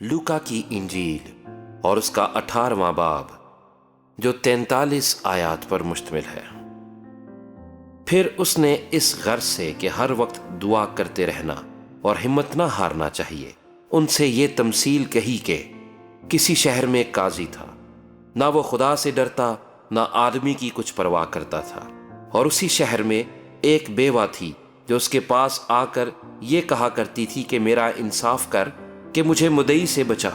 लूका की इंजील और उसका 18वां बाब जो 43 आयात पर मुश्तमिल है। फिर उसने इस गर्ज से कि हर वक्त दुआ करते रहना और हिम्मत ना हारना चाहिए, उनसे ये तमसील कही कि किसी शहर में एक काजी था, ना वो खुदा से डरता ना आदमी की कुछ परवाह करता था। और उसी शहर में एक बेवा थी जो उसके पास आकर ये कहा करती थी कि मेरा इंसाफ कर कि मुझे मुद्दई से बचा।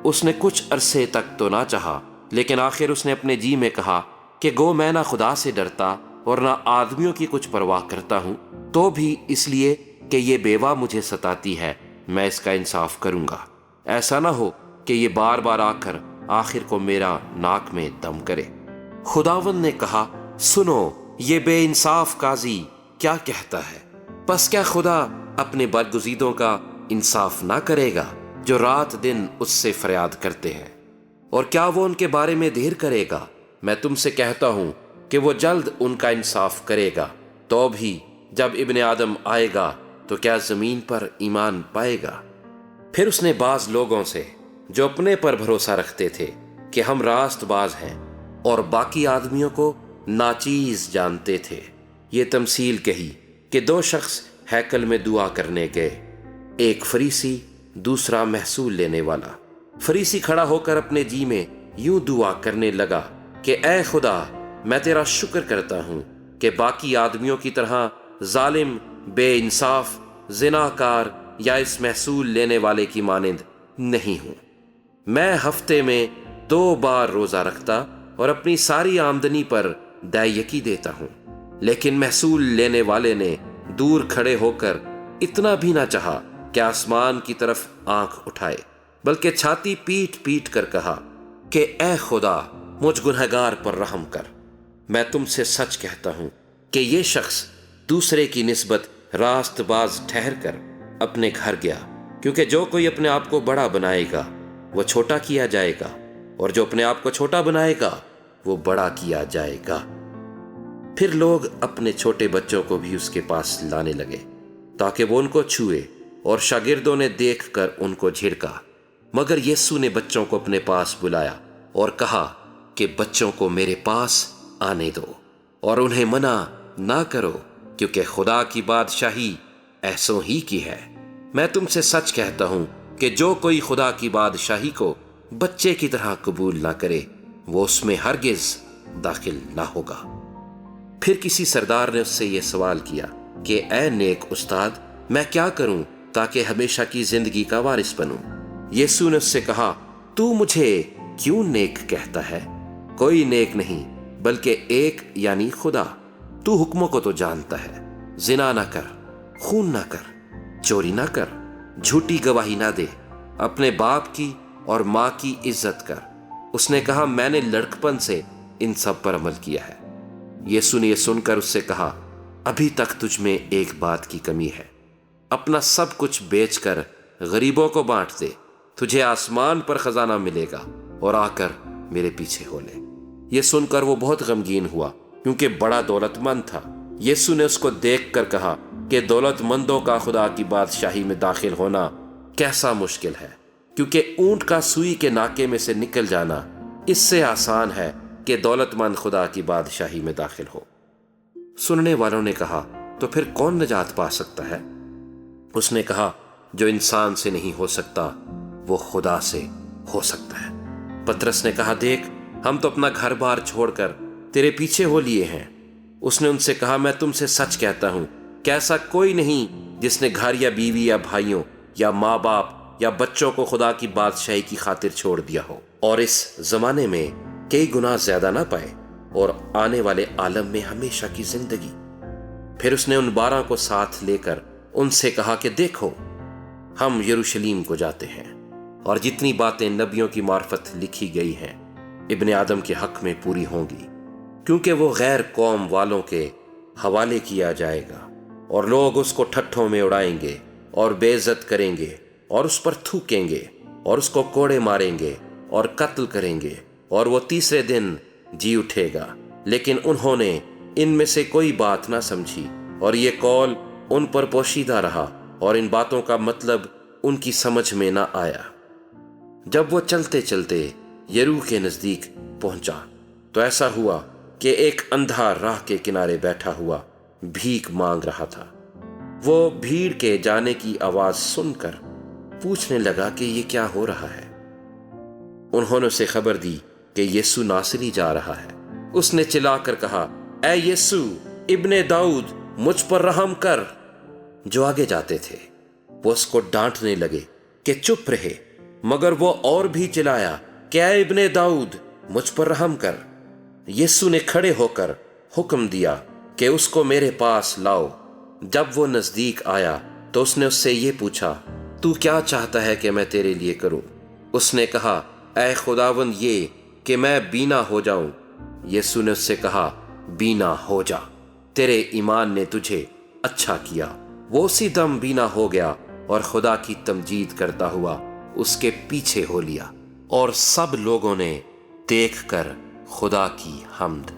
उसने कुछ अरसे तक तो ना चाहा, लेकिन आखिर उसने अपने जी में कहा कि गो मैं ना खुदा से डरता और ना आदमियों की कुछ परवाह करता हूँ, तो भी इसलिए कि ये बेवा मुझे सताती है मैं इसका इंसाफ करूँगा। ऐसा ना हो कि ये बार बार आकर आखिर को मेरा नाक में दम करे। खुदावंद ने कहा, सुनो ये बेइंसाफ काजी क्या कहता है। बस क्या खुदा अपने बरगुज़ीदों का इंसाफ ना करेगा जो रात दिन उससे फरियाद करते हैं? और क्या वो उनके बारे में देर करेगा? मैं तुमसे कहता हूं कि वो जल्द उनका इंसाफ करेगा। तो भी जब इब्ने आदम आएगा तो क्या जमीन पर ईमान पाएगा? फिर उसने बाज लोगों से जो अपने पर भरोसा रखते थे कि हम रास्तबाज हैं और बाकी आदमियों को नाचीज जानते थे, ये तमसील कही कि दो शख्स हैकल में दुआ करने गए, एक फरीसी दूसरा महसूल लेने वाला। फरीसी खड़ा होकर अपने जी में यूं दुआ करने लगा कि ऐ खुदा, मैं तेरा शुक्र करता हूं कि बाकी आदमियों की तरह जालिम, बेइंसाफ, जिनाकार या इस महसूल लेने वाले की मानिंद नहीं हूं। मैं हफ्ते में 2 बार रोजा रखता और अपनी सारी आमदनी पर दायकी देता हूं। लेकिन महसूल लेने वाले ने दूर खड़े होकर इतना भी ना चाहा कि आसमान की तरफ आंख उठाए, बल्कि छाती पीट पीट कर कहा कि ऐ खुदा, मुझ गुनहगार पर रहम कर। मैं तुमसे सच कहता हूं कि ये शख्स दूसरे की निस्बत रास्तबाज ठहर कर अपने घर गया, क्योंकि जो कोई अपने आप को बड़ा बनाएगा वो छोटा किया जाएगा, और जो अपने आप को छोटा बनाएगा वो बड़ा किया जाएगा। फिर लोग अपने छोटे बच्चों को भी उसके पास लाने लगे ताकि वो उनको छुए, और शागिर्दों ने देखकर उनको झिड़का। मगर यीशु ने बच्चों को अपने पास बुलाया और कहा कि बच्चों को मेरे पास आने दो और उन्हें मना ना करो, क्योंकि खुदा की बादशाही ऐसों ही की है। मैं तुमसे सच कहता हूं कि जो कोई खुदा की बादशाही को बच्चे की तरह कबूल ना करे वो उसमें हरगिज दाखिल ना होगा। फिर किसी सरदार ने उससे यह सवाल किया कि ऐ नेक उस्ताद, मैं क्या करूं ताकि हमेशा की जिंदगी का वारिस बनूं? यीशु ने उससे कहा, तू मुझे क्यों नेक कहता है? कोई नेक नहीं बल्कि एक यानी खुदा। तू हुक्मों को तो जानता है, जिना ना कर, खून ना कर, चोरी ना कर, झूठी गवाही ना दे, अपने बाप की और माँ की इज्जत कर। उसने कहा, मैंने लड़कपन से इन सब पर अमल किया है। यीशु ने यह सुनकर उससे कहा, अभी तक तुझ में एक बात की कमी है। अपना सब कुछ बेचकर गरीबों को बांट दे, तुझे आसमान पर खजाना मिलेगा, और आकर मेरे पीछे हो ले। यह सुनकर वो बहुत गमगीन हुआ, क्योंकि बड़ा दौलतमंद था। यीशु ने उसको देखकर कहा कि दौलतमंदों का खुदा की बादशाही में दाखिल होना कैसा मुश्किल है, क्योंकि ऊंट का सुई के नाके में से निकल जाना इससे आसान है कि दौलतमंद खुदा की बादशाही में दाखिल हो। सुनने वालों ने कहा, तो फिर कौन निजात पा सकता है? उसने कहा, जो इंसान से नहीं हो सकता वो खुदा से हो सकता है। पतरस ने कहा, देख, हम तो अपना घर बार छोड़कर तेरे पीछे हो लिए हैं। उसने उनसे कहा, मैं तुमसे सच कहता हूं कि ऐसा कोई नहीं जिसने घर या बीवी या भाइयों या माँ बाप या बच्चों को खुदा की बादशाही की खातिर छोड़ दिया हो और इस जमाने में कई गुना ज्यादा ना पाए और आने वाले आलम में हमेशा की जिंदगी। फिर उसने उन 12 को साथ लेकर उनसे कहा कि देखो, हम यरूशलेम को जाते हैं, और जितनी बातें नबियों की मार्फत लिखी गई हैं इब्ने आदम के हक में पूरी होंगी, क्योंकि वो गैर कौम वालों के हवाले किया जाएगा और लोग उसको ठट्ठों में उड़ाएंगे और बेइज्जत करेंगे और उस पर थूकेंगे और उसको कोड़े मारेंगे और कत्ल करेंगे, और वो तीसरे दिन जी उठेगा। लेकिन उन्होंने इनमें से कोई बात ना समझी, और ये कौल उन पर पोशीदा रहा, और इन बातों का मतलब उनकी समझ में ना आया। جب وہ چلتے چلتے یریحو کے نزدیک پہنچا تو ایسا ہوا کہ ایک اندھا راہ کے کنارے بیٹھا ہوا بھیک مانگ رہا تھا۔ وہ بھیڑ کے جانے کی آواز سن کر پوچھنے لگا کہ یہ کیا ہو رہا ہے۔ انہوں نے اسے خبر دی کہ یسوع ناصری جا رہا ہے۔ اس نے چلا کر کہا، اے یسوع ابن داؤد مجھ پر رحم کر۔ جو آگے جاتے تھے وہ اس کو ڈانٹنے لگے کہ چپ رہے، مگر وہ اور بھی چلایا کہ اے ابن داؤد مجھ پر رحم کر۔ یسوع نے کھڑے ہو کر حکم دیا کہ اس کو میرے پاس لاؤ۔ جب وہ نزدیک آیا تو اس نے اس سے یہ پوچھا، تو کیا چاہتا ہے کہ میں تیرے لیے کروں؟ اس نے کہا، اے خداوند یہ کہ میں بینا ہو جاؤں۔ یسوع نے اس سے کہا، بینا ہو جا، تیرے ایمان نے تجھے اچھا کیا۔ وہ اسی دم بینا ہو گیا اور خدا کی تمجید کرتا ہوا اس کے پیچھے ہو لیا، اور سب لوگوں نے دیکھ کر خدا کی حمد